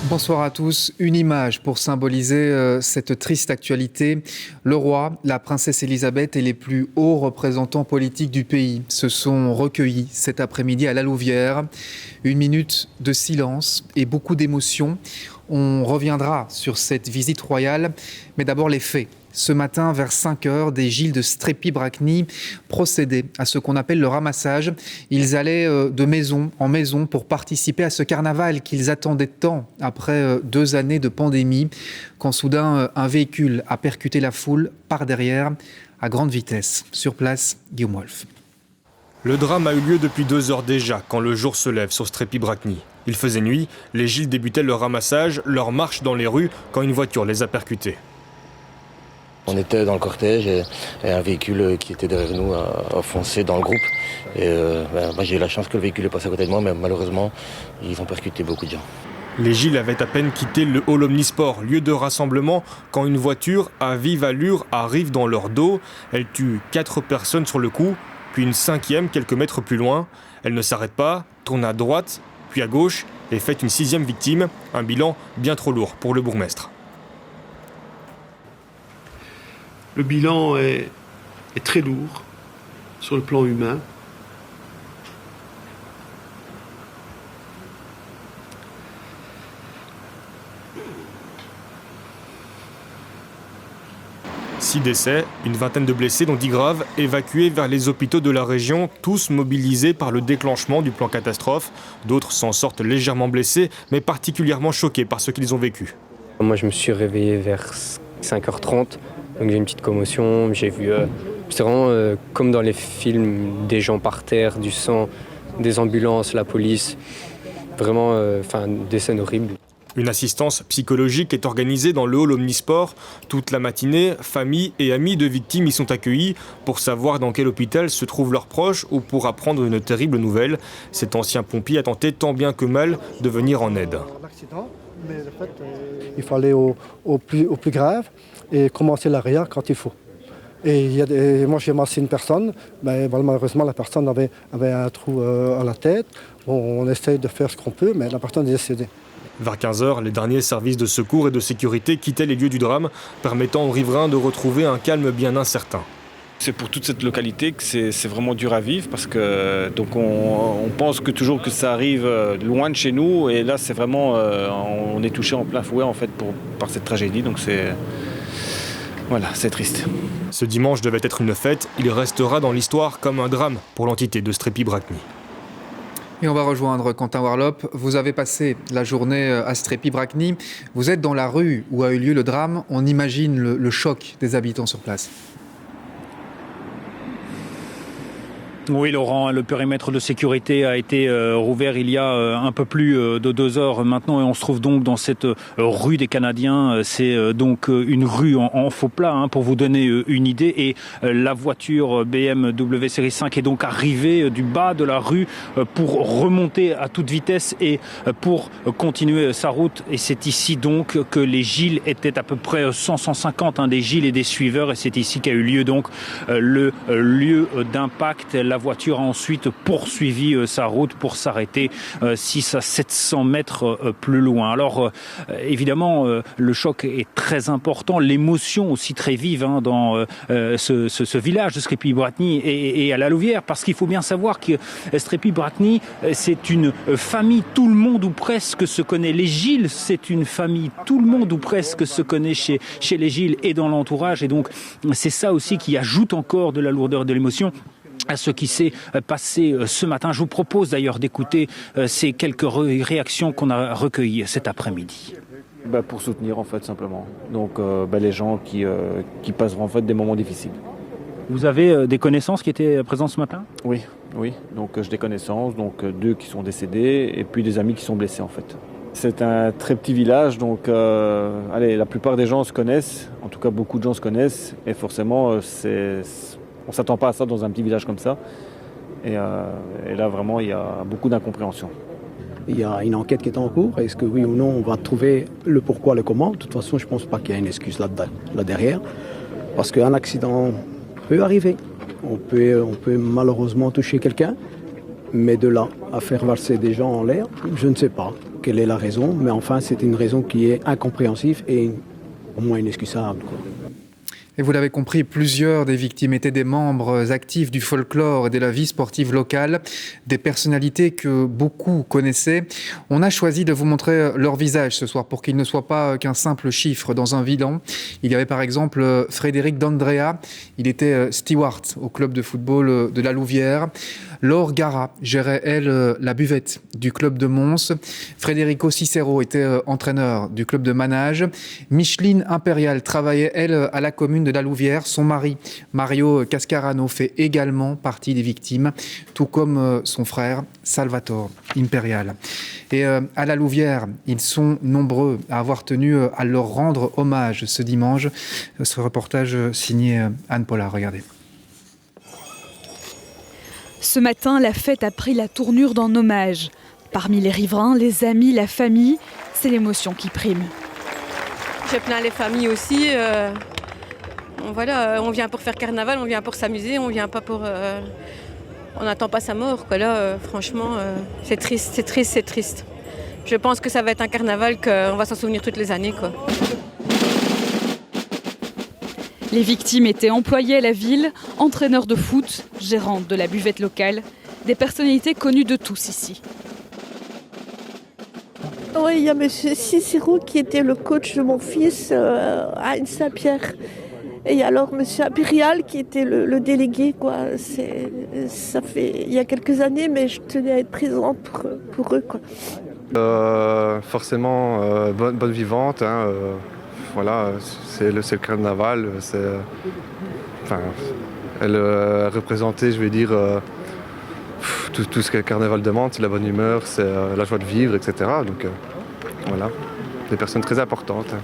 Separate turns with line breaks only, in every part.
Bonsoir à tous. Une image pour symboliser cette triste actualité. Le roi, la princesse Elisabeth et les plus hauts représentants politiques du pays se sont recueillis cet après-midi à La Louvière. Une minute de silence et beaucoup d'émotions. On reviendra sur cette visite royale, mais d'abord les faits. Ce matin, vers 5 heures, des Gilles de Strépy-Bracny procédaient à ce qu'on appelle le ramassage. Ils allaient de maison en maison pour participer à ce carnaval qu'ils attendaient tant après 2 années de pandémie, quand soudain un véhicule a percuté la foule par derrière à grande vitesse. Sur place, Guillaume Wolf.
Le drame a eu lieu depuis 2 heures déjà, quand le jour se lève sur Strépy-Bracny. Il faisait nuit, les Gilles débutaient leur ramassage, leur marche dans les rues, quand une voiture les a percutés.
On était dans le cortège et un véhicule qui était derrière nous a foncé dans le groupe. Et moi j'ai eu la chance que le véhicule est passé à côté de moi, mais malheureusement, ils ont percuté beaucoup de gens.
Les Gilles avaient à peine quitté le hall Omnisport, lieu de rassemblement, quand une voiture à vive allure arrive dans leur dos. Elle tue 4 personnes sur le coup, puis une 5e quelques mètres plus loin. Elle ne s'arrête pas, tourne à droite, puis à gauche et fait une 6e victime. Un bilan bien trop lourd pour le bourgmestre.
Le bilan est très lourd sur le plan humain.
Six décès, une vingtaine de blessés, dont 10 graves, évacués vers les hôpitaux de la région, tous mobilisés par le déclenchement du plan catastrophe. D'autres s'en sortent légèrement blessés, mais particulièrement choqués par ce qu'ils ont vécu.
Moi, je me suis réveillé vers 5h30. Donc j'ai une petite commotion, j'ai vu, c'est vraiment comme dans les films, des gens par terre, du sang, des ambulances, la police, vraiment des scènes horribles.
Une assistance psychologique est organisée dans le hall Omnisport. Toute la matinée, familles et amis de victimes y sont accueillis pour savoir dans quel hôpital se trouvent leurs proches ou pour apprendre une terrible nouvelle. Cet ancien pompier a tenté tant bien que mal de venir en aide.
Mais en fait, il faut aller au plus grave et commencer l'arrière quand il faut. Et moi j'ai massé une personne, mais malheureusement la personne avait un trou à la tête. Bon, on essaye de faire ce qu'on peut, mais la personne est décédée.
Vers 15h, les derniers services de secours et de sécurité quittaient les lieux du drame, permettant aux riverains de retrouver un calme bien incertain.
C'est pour toute cette localité que c'est vraiment dur à vivre parce que donc on pense toujours que ça arrive loin de chez nous et là c'est vraiment on est touché en plein fouet en fait par cette tragédie, donc c'est triste.
Ce dimanche devait être une fête, il restera dans l'histoire comme un drame pour l'entité de Strépy-Bracny.
Et on va rejoindre Quentin Warlop. Vous avez passé la journée à Strépy-Bracny. Vous êtes dans la rue où a eu lieu le drame. On imagine le choc des habitants sur place.
Oui Laurent, le périmètre de sécurité a été rouvert il y a un peu plus de 2 heures maintenant et on se trouve donc dans cette rue des Canadiens. C'est donc une rue en faux plat pour vous donner une idée et la voiture BMW série 5 est donc arrivée du bas de la rue pour remonter à toute vitesse et pour continuer sa route et c'est ici donc que les Gilles étaient à peu près 100-150 des Gilles et des suiveurs et c'est ici qu'a eu lieu donc le lieu d'impact. La voiture a ensuite poursuivi sa route pour s'arrêter 6 à 700 mètres plus loin. Alors évidemment, le choc est très important, l'émotion aussi très vive dans ce village de Strépy-Bracny et à La Louvière, parce qu'il faut bien savoir que Strépy-Bracny, c'est une famille, tout le monde ou presque se connaît. Les Gilles, c'est une famille, tout le monde ou presque se connaît chez les Gilles et dans l'entourage, et donc c'est ça aussi qui ajoute encore de la lourdeur de l'émotion à ce qui s'est passé ce matin. Je vous propose d'ailleurs d'écouter ces quelques réactions qu'on a recueillies cet après-midi.
Pour soutenir en fait simplement. Donc les gens qui passeront en fait des moments difficiles.
Vous avez des connaissances qui étaient présentes ce matin ?
Oui. Donc j'ai des connaissances, donc 2 qui sont décédés et puis des amis qui sont blessés en fait. C'est un très petit village, donc la plupart des gens se connaissent, en tout cas beaucoup de gens se connaissent et forcément on ne s'attend pas à ça dans un petit village comme ça. Et là, vraiment, il y a beaucoup d'incompréhension.
Il y a une enquête qui est en cours. Est-ce que oui ou non, on va trouver le pourquoi, le comment ? De toute façon, je ne pense pas qu'il y ait une excuse là derrière. Parce qu'un accident peut arriver. On peut malheureusement toucher quelqu'un. Mais de là à faire valser des gens en l'air, je ne sais pas. quelle est la raison, mais enfin c'est une raison qui est incompréhensible et au moins inexcusable, quoi.
Et vous l'avez compris, plusieurs des victimes étaient des membres actifs du folklore et de la vie sportive locale, des personnalités que beaucoup connaissaient. On a choisi de vous montrer leur visage ce soir pour qu'ils ne soient pas qu'un simple chiffre dans un bilan. Il y avait par exemple Frédéric D'Andrea, il était steward au club de football de la Louvière. Laure Gara gérait, elle, la buvette du club de Mons. Federico Cicero était entraîneur du club de Manage. Micheline Impérial travaillait, elle, à la commune de la Louvière. Son mari, Mario Cascarano, fait également partie des victimes, tout comme son frère, Salvatore Impérial. Et à la Louvière, ils sont nombreux à avoir tenu à leur rendre hommage ce dimanche. Ce reportage signé Anne Paula, regardez.
Ce matin, la fête a pris la tournure d'un hommage. Parmi les riverains, les amis, la famille, c'est l'émotion qui prime.
Je plains les familles aussi. Voilà, on vient pour faire carnaval, on vient pour s'amuser, on vient pas pour... on n'attend pas sa mort, quoi. Là, franchement, c'est triste, c'est triste, c'est triste. Je pense que ça va être un carnaval qu'on va s'en souvenir toutes les années, quoi.
Les victimes étaient employés à la ville, entraîneurs de foot, gérantes de la buvette locale, des personnalités connues de tous ici.
Oui, il y a M. Cicero qui était le coach de mon fils à Saint-Pierre. Et il y a alors M. Impérial qui était le délégué, quoi. Ça fait il y a quelques années, mais je tenais à être présente pour eux, quoi.
Forcément, bonne vivante, hein, voilà, c'est le carnaval, elle représentait, je vais dire, tout ce que le carnaval demande, c'est la bonne humeur, c'est la joie de vivre, etc. Donc voilà, des personnes très importantes.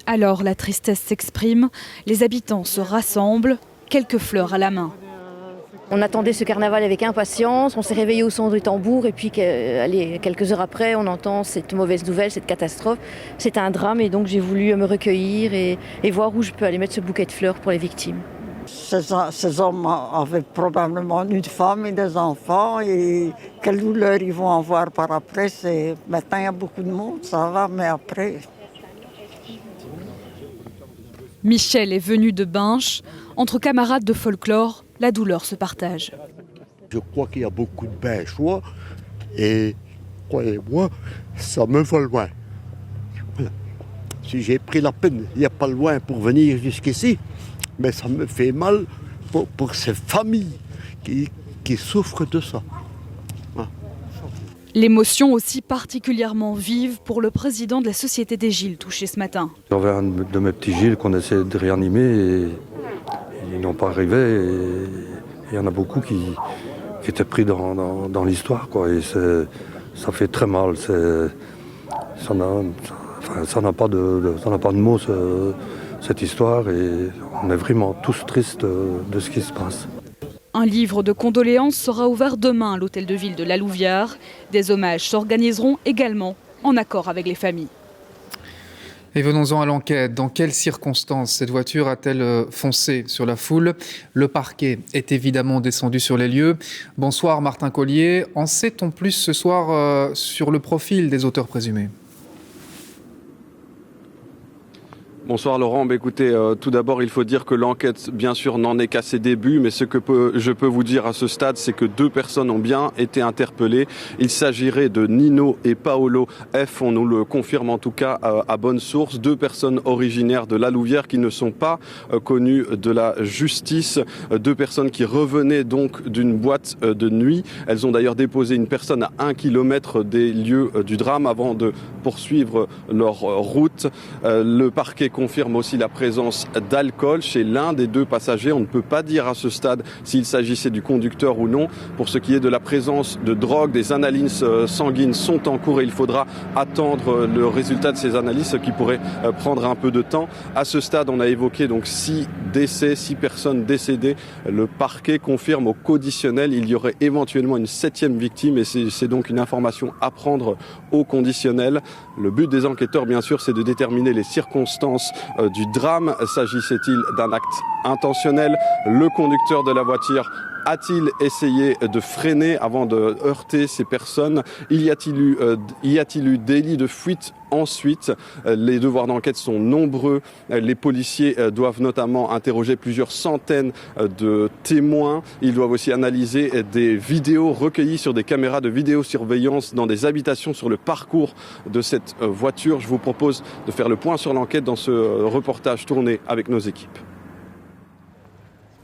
Alors la tristesse s'exprime, les habitants se rassemblent, quelques fleurs à la main.
On attendait ce carnaval avec impatience, on s'est réveillé au son du tambour et puis quelques heures après on entend cette mauvaise nouvelle, cette catastrophe. C'est un drame et donc j'ai voulu me recueillir et voir où je peux aller mettre ce bouquet de fleurs pour les victimes.
Ces hommes avaient probablement une femme et des enfants et quelle douleur ils vont avoir par après. Maintenant il y a beaucoup de monde, ça va, mais après...
Michel est venu de Binche. Entre camarades de folklore, la douleur se partage.
Je crois qu'il y a beaucoup de Binchois et, croyez-moi, ça me va loin. Voilà. Si j'ai pris la peine, il n'y a pas loin pour venir jusqu'ici, mais ça me fait mal pour ces familles qui souffrent de ça.
L'émotion aussi particulièrement vive pour le président de la Société des Gilles, touché ce matin.
J'avais un de mes petits Gilles qu'on essaie de réanimer et ils n'ont pas arrivé. Et il y en a beaucoup qui étaient pris dans l'histoire, quoi. Et ça fait très mal. Ça n'a pas de mots, cette histoire. Et on est vraiment tous tristes de ce qui se passe.
Un livre de condoléances sera ouvert demain à l'hôtel de ville de la Louvière. Des hommages s'organiseront également en accord avec les familles.
Et venons-en à l'enquête. Dans quelles circonstances cette voiture a-t-elle foncé sur la foule ? Le parquet est évidemment descendu sur les lieux. Bonsoir Martin Collier. En sait-on plus ce soir sur le profil des auteurs présumés ?
Bonsoir Laurent, écoutez, tout d'abord il faut dire que l'enquête bien sûr n'en est qu'à ses débuts, mais ce que je peux vous dire à ce stade, c'est que 2 personnes ont bien été interpellées. Il s'agirait de Nino et Paolo F, on nous le confirme en tout cas à bonne source, 2 personnes originaires de la Louvière qui ne sont pas connues de la justice, 2 personnes qui revenaient donc d'une boîte de nuit. Elles ont d'ailleurs déposé une personne à 1 kilomètre des lieux du drame avant de poursuivre leur route. Le parquet confirme aussi la présence d'alcool chez l'un des 2 passagers. On ne peut pas dire à ce stade s'il s'agissait du conducteur ou non. Pour ce qui est de la présence de drogue, des analyses sanguines sont en cours et il faudra attendre le résultat de ces analyses, ce qui pourrait prendre un peu de temps. À ce stade, on a évoqué donc 6 décès, 6 personnes décédées. Le parquet confirme au conditionnel, il y aurait éventuellement une 7e victime et c'est donc une information à prendre au conditionnel. Le but des enquêteurs, bien sûr, c'est de déterminer les circonstances du drame. S'agissait-il d'un acte intentionnel ? Le conducteur de la voiture A-t-il essayé de freiner avant de heurter ces personnes? Y a-t-il eu délit de fuite ensuite? Les devoirs d'enquête sont nombreux. Les policiers doivent notamment interroger plusieurs centaines de témoins. Ils doivent aussi analyser des vidéos recueillies sur des caméras de vidéosurveillance dans des habitations sur le parcours de cette voiture. Je vous propose de faire le point sur l'enquête dans ce reportage tourné avec nos équipes.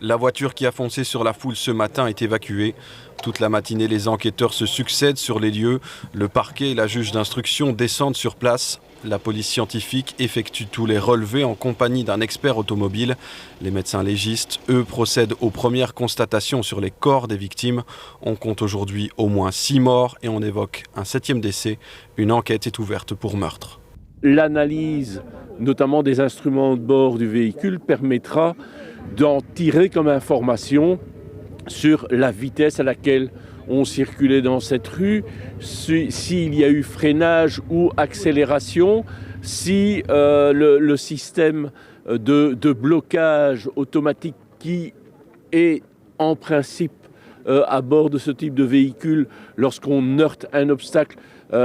La voiture qui a foncé sur la foule ce matin est évacuée. Toute la matinée, les enquêteurs se succèdent sur les lieux. Le parquet et la juge d'instruction descendent sur place. La police scientifique effectue tous les relevés en compagnie d'un expert automobile. Les médecins légistes, eux, procèdent aux premières constatations sur les corps des victimes. On compte aujourd'hui au moins 6 morts et on évoque un 7e décès. Une enquête est ouverte pour meurtre.
L'analyse, notamment des instruments de bord du véhicule, permettra d'en tirer comme information sur la vitesse à laquelle on circulait dans cette rue, s'il y a eu freinage ou accélération, si le système de blocage automatique qui est en principe à bord de ce type de véhicule lorsqu'on heurte un obstacle,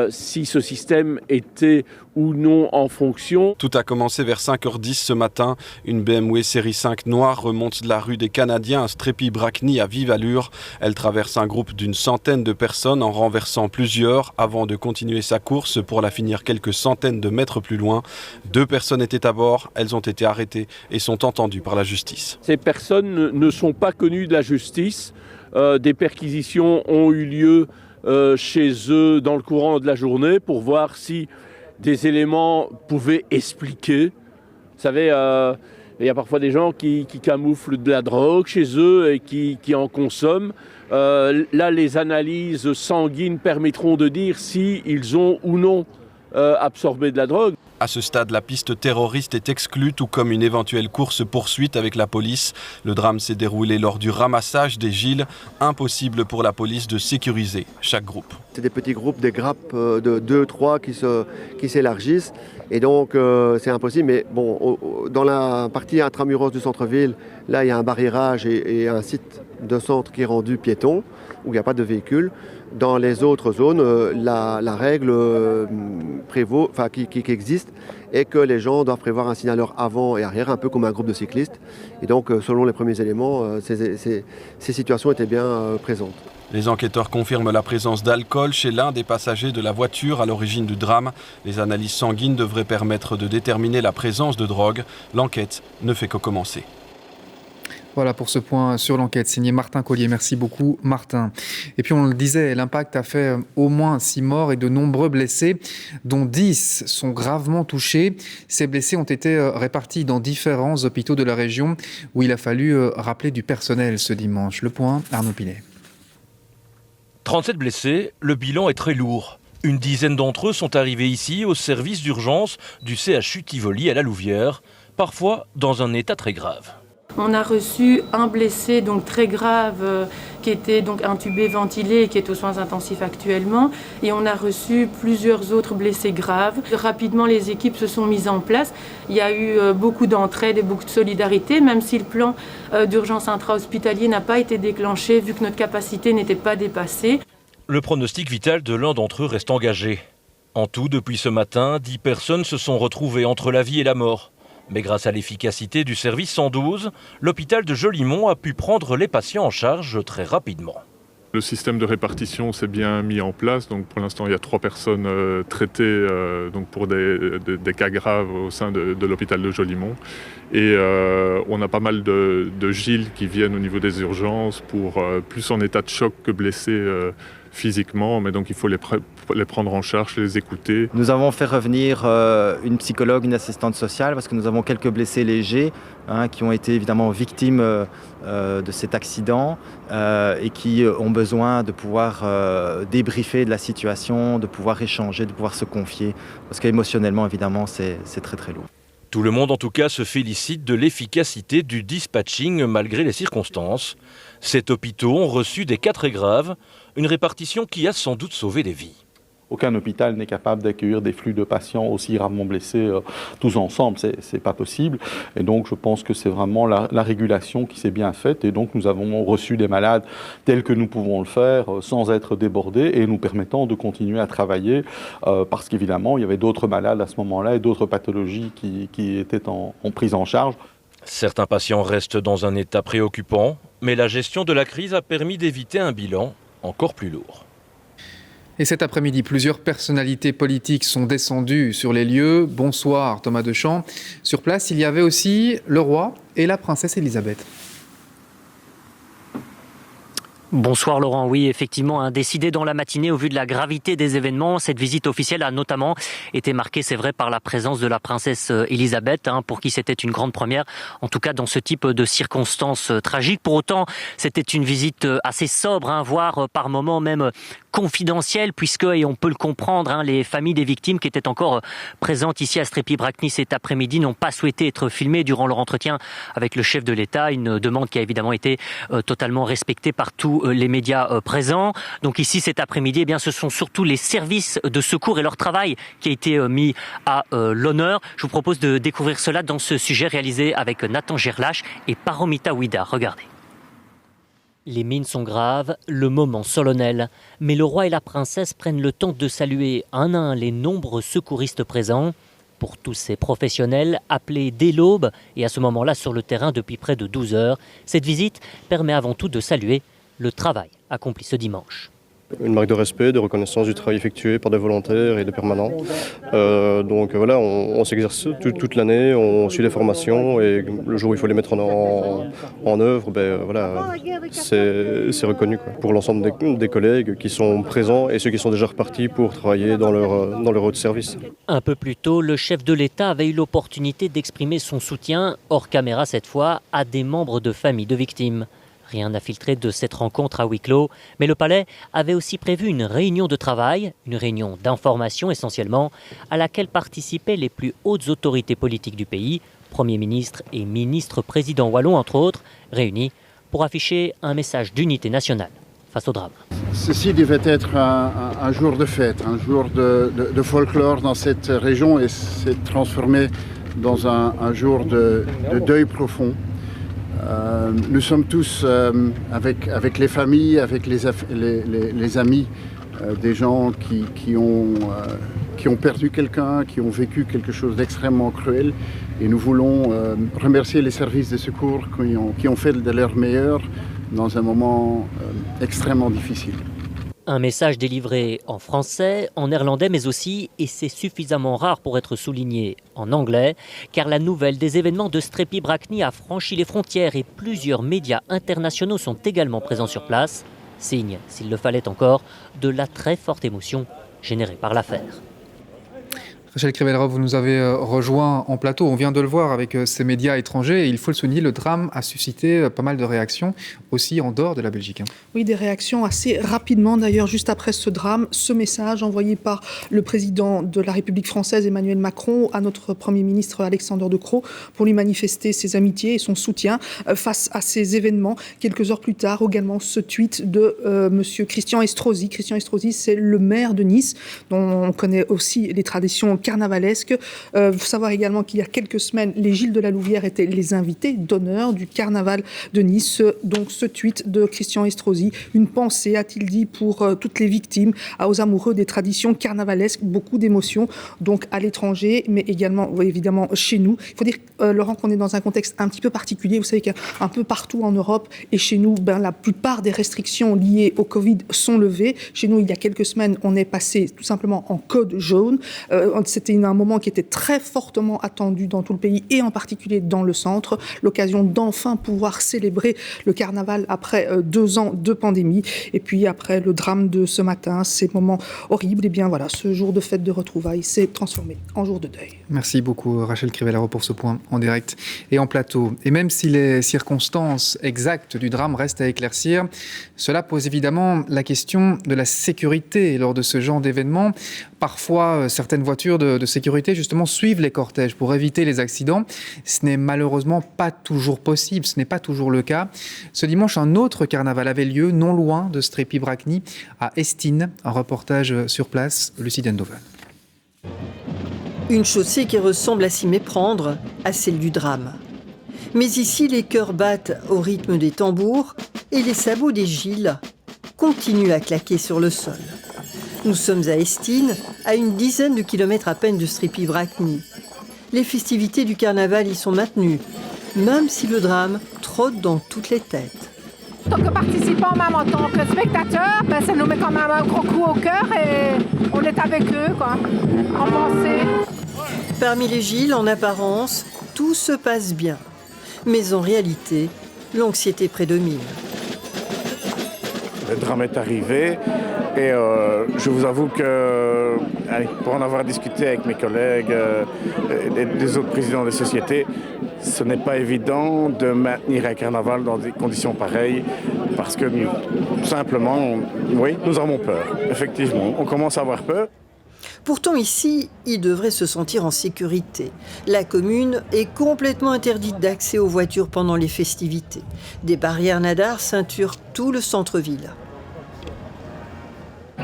si ce système était ou non en fonction.
Tout a commencé vers 5h10 ce matin. Une BMW série 5 noire remonte de la rue des Canadiens à Strépy-Bracny à vive allure. Elle traverse un groupe d'une centaine de personnes en renversant plusieurs avant de continuer sa course pour la finir quelques centaines de mètres plus loin. 2 personnes étaient à bord. Elles ont été arrêtées et sont entendues par la justice.
Ces personnes ne sont pas connues de la justice. Des perquisitions ont eu lieu chez eux dans le courant de la journée pour voir si des éléments pouvaient expliquer. Vous savez, il y a parfois des gens qui camouflent de la drogue chez eux et qui en consomment. Là, les analyses sanguines permettront de dire s'ils ont ou non absorbé de la drogue.
À ce stade, la piste terroriste est exclue, tout comme une éventuelle course-poursuite avec la police. Le drame s'est déroulé lors du ramassage des Gilles. Impossible pour la police de sécuriser chaque groupe.
C'est des petits groupes, des grappes de 2-3 qui s'élargissent. Et donc, c'est impossible. Mais bon, dans la partie intramuros du centre-ville, là, il y a un barriérage et un site de centre qui est rendu piéton, où il n'y a pas de véhicule. Dans les autres zones, la règle prévaut, qui existe est que les gens doivent prévoir un signaleur avant et arrière, un peu comme un groupe de cyclistes. Et donc, selon les premiers éléments, ces situations étaient bien présentes.
Les enquêteurs confirment la présence d'alcool chez l'un des passagers de la voiture à l'origine du drame. Les analyses sanguines devraient permettre de déterminer la présence de drogue. L'enquête ne fait que commencer.
Voilà pour ce point sur l'enquête, signé Martin Collier. Merci beaucoup, Martin. Et puis on le disait, l'impact a fait au moins 6 morts et de nombreux blessés, dont 10 sont gravement touchés. Ces blessés ont été répartis dans différents hôpitaux de la région où il a fallu rappeler du personnel ce dimanche. Le point, Arnaud Pinet.
37 blessés, le bilan est très lourd. Une dizaine d'entre eux sont arrivés ici au service d'urgence du CHU Tivoli à la Louvière, parfois dans un état très grave.
On a reçu un blessé donc très grave qui était donc intubé, ventilé et qui est aux soins intensifs actuellement. Et on a reçu plusieurs autres blessés graves. Rapidement, les équipes se sont mises en place. Il y a eu beaucoup d'entraide et beaucoup de solidarité, même si le plan d'urgence intra-hospitalier n'a pas été déclenché vu que notre capacité n'était pas dépassée.
Le pronostic vital de l'un d'entre eux reste engagé. En tout, depuis ce matin, 10 personnes se sont retrouvées entre la vie et la mort. Mais grâce à l'efficacité du service 112, l'hôpital de Jolimont a pu prendre les patients en charge très rapidement.
Le système de répartition s'est bien mis en place. Donc pour l'instant, il y a 3 personnes traitées donc pour des cas graves au sein de l'hôpital de Jolimont. Et on a pas mal de Gilles qui viennent au niveau des urgences pour plus en état de choc que blessés physiquement, mais donc il faut les prendre en charge, les écouter.
Nous avons fait revenir une psychologue, une assistante sociale, parce que nous avons quelques blessés légers qui ont été évidemment victimes de cet accident et qui ont besoin de pouvoir débriefer de la situation, de pouvoir échanger, de pouvoir se confier, parce qu'émotionnellement, évidemment, c'est très très lourd.
Tout le monde en tout cas se félicite de l'efficacité du dispatching malgré les circonstances. 7 hôpitaux ont reçu des cas très graves, une répartition qui a sans doute sauvé des vies.
Aucun hôpital n'est capable d'accueillir des flux de patients aussi gravement blessés tous ensemble, c'est pas possible. Et donc je pense que c'est vraiment la régulation qui s'est bien faite. Et donc nous avons reçu des malades tels que nous pouvons le faire, sans être débordés et nous permettant de continuer à travailler, parce qu'évidemment il y avait d'autres malades à ce moment-là et d'autres pathologies qui étaient en prise en charge.
Certains patients restent dans un état préoccupant, mais la gestion de la crise a permis d'éviter un bilan encore plus lourd.
Et cet après-midi, plusieurs personnalités politiques sont descendues sur les lieux. Bonsoir Thomas Dechamps. Sur place, il y avait aussi le roi et la princesse Elisabeth.
Bonsoir Laurent, oui effectivement, décidé dans la matinée au vu de la gravité des événements. Cette visite officielle a notamment été marquée, c'est vrai, par la présence de la princesse Elisabeth, pour qui c'était une grande première, en tout cas dans ce type de circonstances tragiques. Pour autant, c'était une visite assez sobre, voire par moments même confidentielle, puisque, et on peut le comprendre, les familles des victimes qui étaient encore présentes ici à Strépy-Bracny cet après-midi n'ont pas souhaité être filmées durant leur entretien avec le chef de l'État, une demande qui a évidemment été totalement respectée par tous les médias présents. Donc ici cet après-midi, ce sont surtout les services de secours et leur travail qui a été mis à l'honneur. Je vous propose de découvrir cela dans ce sujet réalisé avec Nathan Gerlache et Paromita Ouida. Regardez. Les mines sont graves, le moment solennel, mais le roi et la princesse prennent le temps de saluer un à un les nombreux secouristes présents. Pour tous ces professionnels appelés dès l'aube et à ce moment-là sur le terrain depuis près de 12 heures, cette visite permet avant tout de saluer le travail accompli ce dimanche.
Une marque de respect, de reconnaissance du travail effectué par des volontaires et des permanents. Donc voilà, on s'exerce toute l'année, on suit des formations et le jour où il faut les mettre en œuvre, voilà, c'est reconnu pour l'ensemble des collègues qui sont présents et ceux qui sont déjà repartis pour travailler dans leur autre service.
Un peu plus tôt, le chef de l'État avait eu l'opportunité d'exprimer son soutien, hors caméra cette fois, à des membres de familles de victimes. Rien n'a filtré de cette rencontre à huis clos, mais le palais avait aussi prévu une réunion de travail, une réunion d'information essentiellement, à laquelle participaient les plus hautes autorités politiques du pays, Premier ministre et ministre-président wallon entre autres, réunis pour afficher un message d'unité nationale face au drame.
Ceci devait être un jour de fête, un jour de folklore dans cette région et s'est transformé dans un jour de deuil profond. Nous sommes tous avec les familles, avec les amis, des gens qui ont perdu quelqu'un, qui ont vécu quelque chose d'extrêmement cruel. Et nous voulons remercier les services de secours qui ont fait de leur meilleur dans un moment extrêmement difficile.
Un message délivré en français, en néerlandais, mais aussi, et c'est suffisamment rare pour être souligné, en anglais, car la nouvelle des événements de Strépy-Bracny a franchi les frontières et plusieurs médias internationaux sont également présents sur place, signe, s'il le fallait encore, de la très forte émotion générée par l'affaire.
Rachel Krivelrov, vous nous avez rejoint en plateau, on vient de le voir avec ces médias étrangers, et il faut le souligner, le drame a suscité pas mal de réactions, aussi en dehors de la Belgique.
Oui, des réactions assez rapidement d'ailleurs, juste après ce drame, ce message envoyé par le président de la République française Emmanuel Macron à notre Premier ministre Alexander De Croo pour lui manifester ses amitiés et son soutien face à ces événements. Quelques heures plus tard, également ce tweet de monsieur Christian Estrosi. Christian Estrosi, c'est le maire de Nice, dont on connaît aussi les traditions carnavalesque. Il faut savoir également qu'il y a quelques semaines, les Gilles de la Louvière étaient les invités d'honneur du carnaval de Nice. Donc ce tweet de Christian Estrosi, une pensée, a-t-il dit, pour toutes les victimes, aux amoureux des traditions carnavalesques, beaucoup d'émotions, donc à l'étranger, mais également évidemment chez nous. Il faut dire, Laurent, qu'on est dans un contexte un petit peu particulier. Vous savez qu'un peu partout en Europe et chez nous, la plupart des restrictions liées au Covid sont levées. Chez nous, il y a quelques semaines, on est passé tout simplement en code jaune. C'était un moment qui était très fortement attendu dans tout le pays et en particulier dans le centre. L'occasion d'enfin pouvoir célébrer le carnaval après 2 ans de pandémie. Et puis après le drame de ce matin, ces moments horribles, et bien voilà, ce jour de fête de retrouvailles s'est transformé en jour de deuil.
Merci beaucoup Rachel Krivelrov pour ce point en direct et en plateau. Et même si les circonstances exactes du drame restent à éclaircir, cela pose évidemment la question de la sécurité lors de ce genre d'événement. Parfois, certaines voitures de sécurité justement suivent les cortèges pour éviter les accidents. Ce n'est malheureusement pas toujours possible, ce n'est pas toujours le cas. Ce dimanche, un autre carnaval avait lieu non loin de Strépy-Bracny, à Estines. Un reportage sur place, Lucie Dendoven.
Une chaussée qui ressemble à s'y méprendre à celle du drame. Mais ici, les cœurs battent au rythme des tambours et les sabots des Gilles continuent à claquer sur le sol. Nous sommes à Estines, à une dizaine de kilomètres à peine de Strépy-Bracny. Les festivités du carnaval y sont maintenues, même si le drame trotte dans toutes les têtes.
En tant que participants, même en tant que spectateurs, ça nous met quand même un gros coup au cœur et on est avec eux, quoi, en pensée.
Parmi les Gilles, en apparence, tout se passe bien. Mais en réalité, l'anxiété prédomine.
Le drame est arrivé et je vous avoue que, pour en avoir discuté avec mes collègues, des autres présidents des sociétés, ce n'est pas évident de maintenir un carnaval dans des conditions pareilles parce que simplement, oui, nous avons peur. Effectivement, on commence à avoir peur.
Pourtant ici, ils devraient se sentir en sécurité. La commune est complètement interdite d'accès aux voitures pendant les festivités. Des barrières nadars ceinturent tout le centre-ville.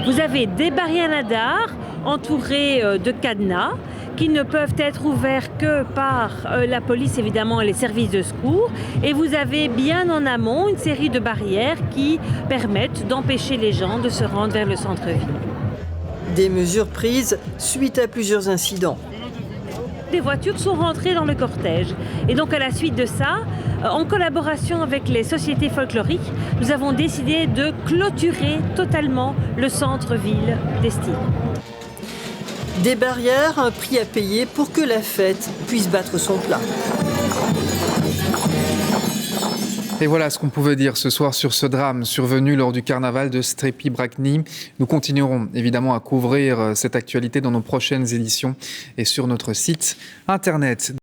Vous avez des barrières nadars entourées de cadenas qui ne peuvent être ouverts que par la police évidemment et les services de secours. Et vous avez bien en amont une série de barrières qui permettent d'empêcher les gens de se rendre vers le centre-ville.
Des mesures prises suite à plusieurs incidents.
Des voitures sont rentrées dans le cortège. Et donc à la suite de ça, en collaboration avec les sociétés folkloriques, nous avons décidé de clôturer totalement le centre-ville d'Estines.
Des barrières, un prix à payer pour que la fête puisse battre son plein.
Et voilà ce qu'on pouvait dire ce soir sur ce drame survenu lors du carnaval de Strépy-Bracny. Nous continuerons évidemment à couvrir cette actualité dans nos prochaines éditions et sur notre site internet.